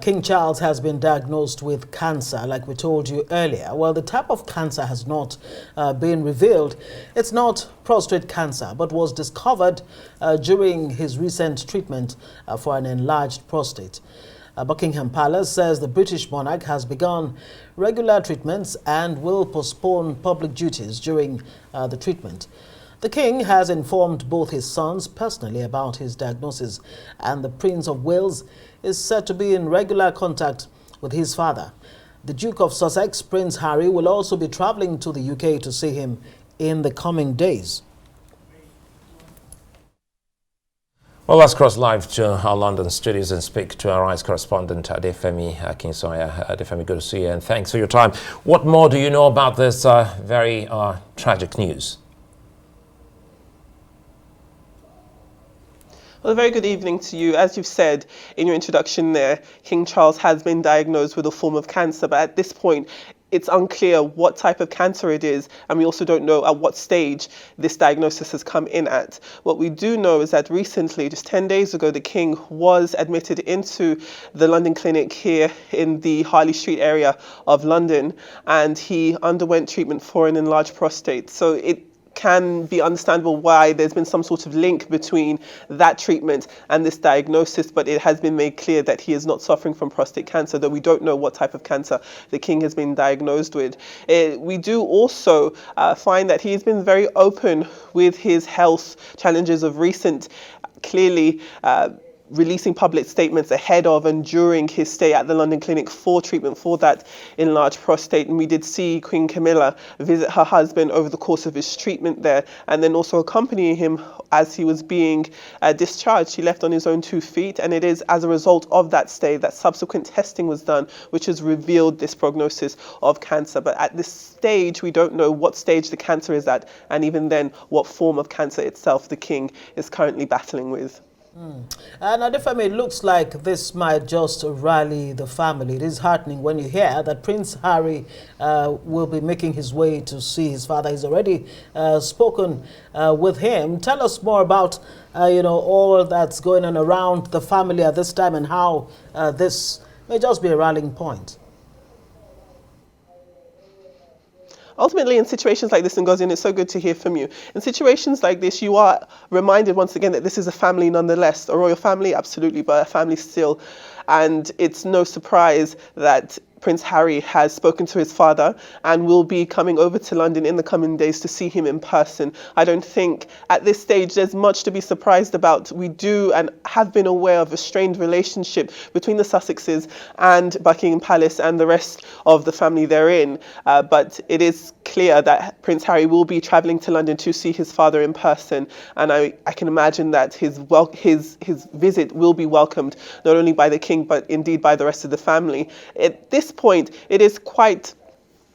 King Charles has been diagnosed with cancer, like we told you earlier. Well, the type of cancer has not been revealed. It's not prostate cancer, but was discovered during his recent treatment for an enlarged prostate. Buckingham Palace says the British monarch has begun regular treatments and will postpone public duties during the treatment. The king has informed both his sons personally about his diagnosis, and the Prince of Wales is said to be in regular contact with his father. The Duke of Sussex, Prince Harry, will also be traveling to the UK to see him in the coming days. Well, let's cross live to our London studios and speak to our ICE correspondent, Adefemi Akinsoya. Adefemi, good to see you, and thanks for your time. What more do you know about this very tragic news? Well, a very good evening to you. As you've said in your introduction there, King Charles has been diagnosed with a form of cancer, but at this point, it's unclear what type of cancer it is, and we also don't know at what stage this diagnosis has come in at. What we do know is that recently, just 10 days ago, the King was admitted into the London clinic here in the Harley Street area of London, and he underwent treatment for an enlarged prostate. So it can be understandable why there's been some sort of link between that treatment and this diagnosis, but it has been made clear that he is not suffering from prostate cancer, though we don't know what type of cancer the king has been diagnosed with. We do also find that he has been very open with his health challenges of recent, clearly releasing public statements ahead of and during his stay at the London clinic for treatment for that enlarged prostate. And we did see Queen Camilla visit her husband over the course of his treatment there, and then also accompanying him as he was being discharged. He left on his own 2 feet, and it is as a result of that stay that subsequent testing was done, which has revealed this prognosis of cancer. But at this stage, we don't know what stage the cancer is at, and even then, what form of cancer itself the king is currently battling with. And Adefemi, it looks like this might just rally the family. It is heartening when you hear that Prince Harry will be making his way to see his father. He's already spoken with him. Tell us more about all that's going on around the family at this time and how this may just be a rallying point. Ultimately, in situations like this, Ngozi, and it's so good to hear from you, in situations like this, you are reminded once again that this is a family nonetheless, a royal family, absolutely, but a family still. And it's no surprise that Prince Harry has spoken to his father and will be coming over to London in the coming days to see him in person. I don't think at this stage there's much to be surprised about. We do and have been aware of a strained relationship between the Sussexes and Buckingham Palace and the rest of the family therein. But it is clear that Prince Harry will be travelling to London to see his father in person, and I can imagine that his visit will be welcomed not only by the king but indeed by the rest of the family. At this point, it is quite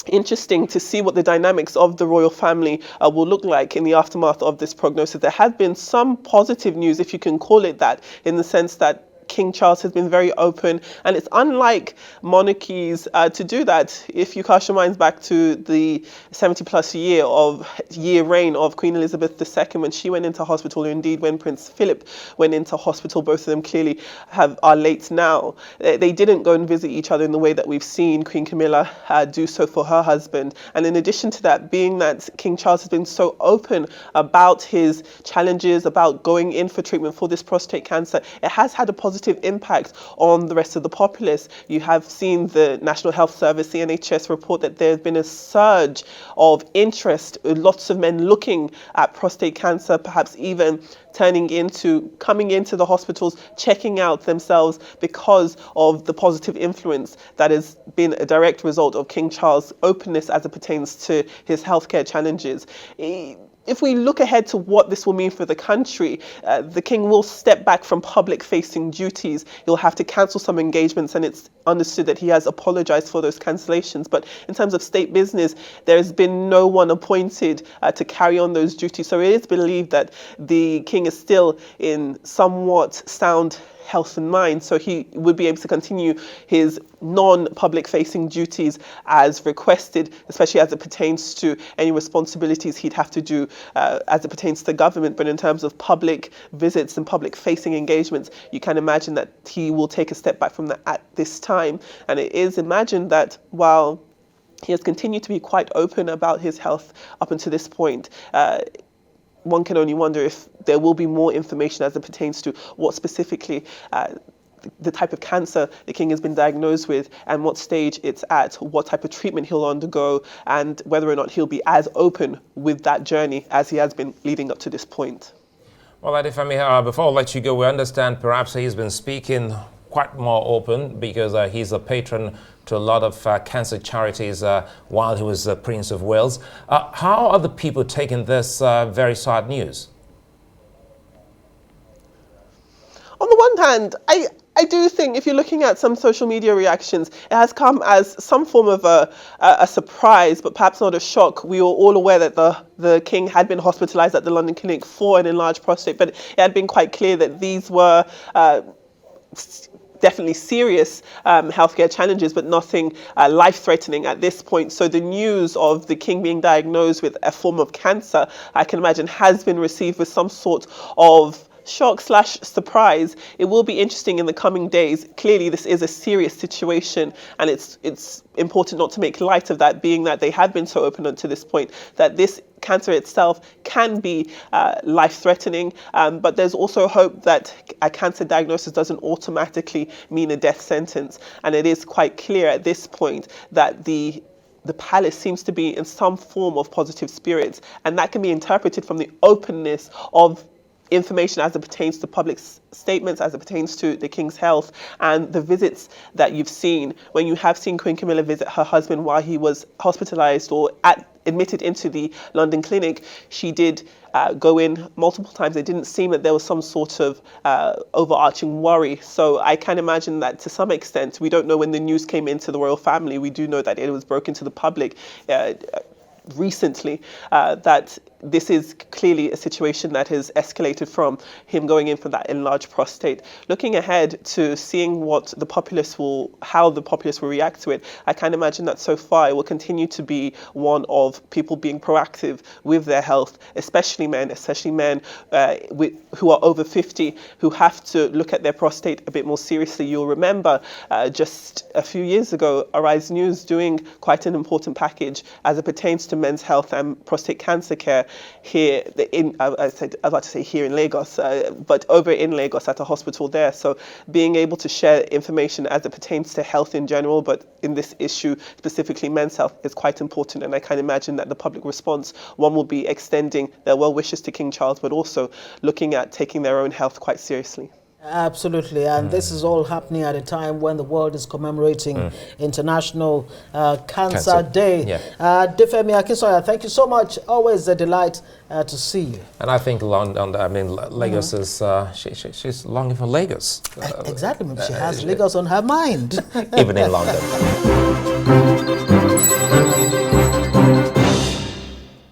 interesting to see what the dynamics of the royal family will look like in the aftermath of this prognosis. There has been some positive news, if you can call it that, in the sense that King Charles has been very open, and it's unlike monarchies to do that. If you cast your minds back to the 70-plus year reign of Queen Elizabeth II, when she went into hospital, or indeed when Prince Philip went into hospital, both of them clearly are late now. They didn't go and visit each other in the way that we've seen Queen Camilla do so for her husband. And in addition to that, being that King Charles has been so open about his challenges, about going in for treatment for this prostate cancer, it has had a positive impact on the rest of the populace. You have seen the National Health Service, the NHS, report that there's been a surge of interest, lots of men looking at prostate cancer, perhaps even coming into the hospitals, checking out themselves because of the positive influence that has been a direct result of King Charles' openness as it pertains to his healthcare challenges. If we look ahead to what this will mean for the country, the king will step back from public-facing duties. He'll have to cancel some engagements, and it's understood that he has apologized for those cancellations. But in terms of state business, there has been no one appointed to carry on those duties. So it is believed that the king is still in somewhat sound health in mind. So he would be able to continue his non-public facing duties as requested, especially as it pertains to any responsibilities he'd have to do as it pertains to government. But in terms of public visits and public facing engagements, you can imagine that he will take a step back from that at this time. And it is imagined that while he has continued to be quite open about his health up until this point, one can only wonder if there will be more information as it pertains to what specifically the type of cancer the king has been diagnosed with and what stage it's at, what type of treatment he'll undergo, and whether or not he'll be as open with that journey as he has been leading up to this point. Well, Adefemi, before I let you go, we understand perhaps he's been speaking quite more open because he's a patron to a lot of cancer charities while he was Prince of Wales. How are the people taking this very sad news? On the one hand, I do think if you're looking at some social media reactions, it has come as some form of a surprise, but perhaps not a shock. We were all aware that the king had been hospitalized at the London Clinic for an enlarged prostate, but it had been quite clear that these were definitely serious healthcare challenges, but nothing life-threatening at this point. So the news of the king being diagnosed with a form of cancer, I can imagine, has been received with some sort of shock/surprise. It will be interesting in the coming days. Clearly, this is a serious situation, and it's important not to make light of that, being that they have been so open up to this point, that this cancer itself can be life-threatening, but there's also hope that a cancer diagnosis doesn't automatically mean a death sentence. And it is quite clear at this point that the palace seems to be in some form of positive spirits, and that can be interpreted from the openness of information as it pertains to public statements, as it pertains to the king's health, and the visits that you've seen. When you have seen Queen Camilla visit her husband while he was hospitalized or admitted into the London Clinic, she did go in multiple times. It didn't seem that there was some sort of overarching worry. So I can imagine that to some extent, we don't know when the news came into the royal family. We do know that it was broken to the public recently, that this is clearly a situation that has escalated from him going in for that enlarged prostate. Looking ahead to seeing how the populace will react to it, I can imagine that so far it will continue to be one of people being proactive with their health, especially men who are over 50, who have to look at their prostate a bit more seriously. You'll remember just a few years ago, Arise News doing quite an important package as it pertains to men's health and prostate cancer care here I was about to say here in Lagos, but over in Lagos at a hospital there. So being able to share information as it pertains to health in general, but in this issue specifically men's health, is quite important. And I can imagine that the public response, one will be extending their well wishes to King Charles, but also looking at taking their own health quite seriously. Absolutely, and this is all happening at a time when the world is commemorating International Cancer Day. Yeah. Adefemi Akinsoya, thank you so much. Always a delight to see you. And I think Lagos is, she's longing for Lagos. Exactly, she has Lagos on her mind. Even in London.